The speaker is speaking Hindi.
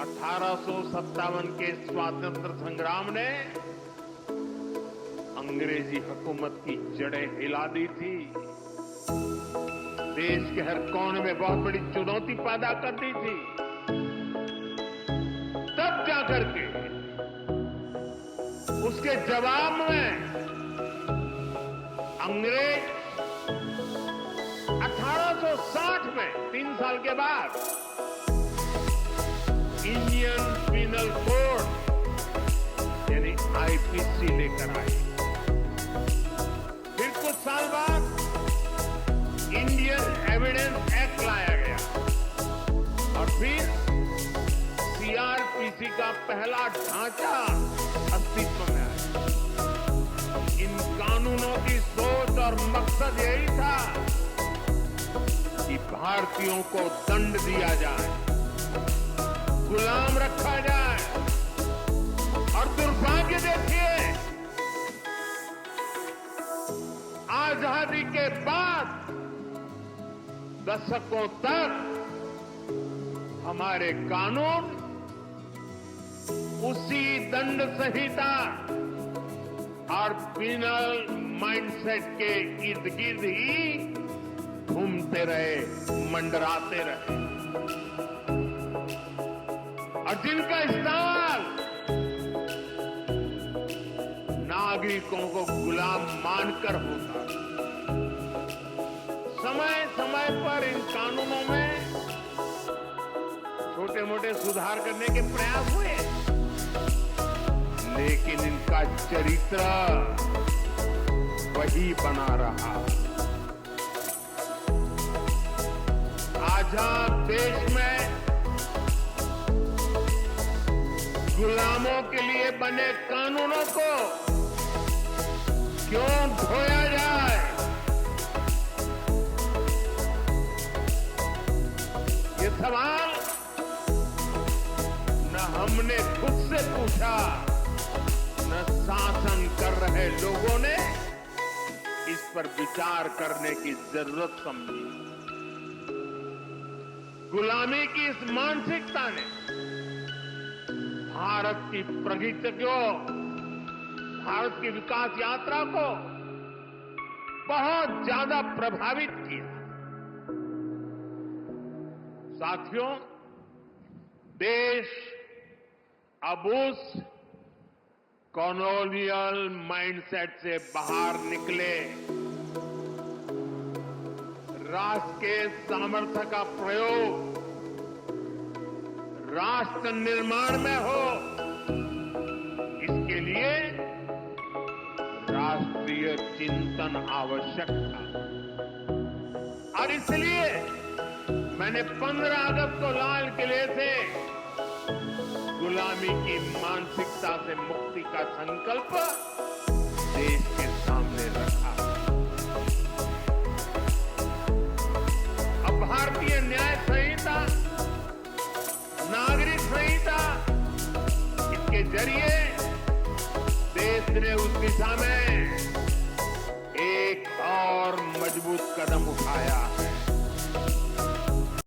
1857 के स्वातंत्र संग्राम ने अंग्रेजी हुकूमत की जड़ें हिला दी थी। देश के हर कोने में बहुत बड़ी चुनौती पैदा कर दी थी। तब जाकर के उसके जवाब में अंग्रेज 1860 में 3 साल के बाद इंडियन पिनल कोड यानी आईपीसी लेकर आए। फिर कुछ साल बाद इंडियन एविडेंस एक्ट लाया गया और फिर सीआरपीसी का पहला ढांचा अस्तित्व में आया। इन कानूनों की सोच और मकसद यही था कि भारतीयों को दंड दिया जाए, गुलाम रखा जाए। और दुर्भाग्य देखिए, आजादी के बाद दशकों तक हमारे कानून उसी दंड संहिता और पिनल माइंडसेट के इर्द गिर्द ही घूमते रहे, मंडराते रहे और जिनका इस्तेमाल नागरिकों को गुलाम मानकर होता। समय समय पर इन कानूनों में छोटे मोटे सुधार करने के प्रयास हुए, लेकिन इनका चरित्र वही बना रहा। आजाद देश में गुलामों के लिए बने कानूनों को क्यों ढोया जाए? ये सवाल न हमने खुद से पूछा, न शासन कर रहे लोगों ने इस पर विचार करने की जरूरत समझी। गुलामी की इस मानसिकता ने भारत की प्रगति को, भारत की विकास यात्रा को बहुत ज्यादा प्रभावित किया। साथियों, देश अब उस कॉलोनियल माइंडसेट से बाहर निकले, राष्ट्र के सामर्थ्य का प्रयोग राष्ट्र निर्माण में हो, इसके लिए राष्ट्रीय चिंतन आवश्यक था। और इसलिए मैंने 15 अगस्त को लाल किले से गुलामी की मानसिकता से मुक्ति का संकल्प देश के सामने रखा। अब भारतीय न्याय संहिता, नागरिक संहिता, इसके जरिए देश ने उस दिशा में एक और मजबूत कदम उठाया है।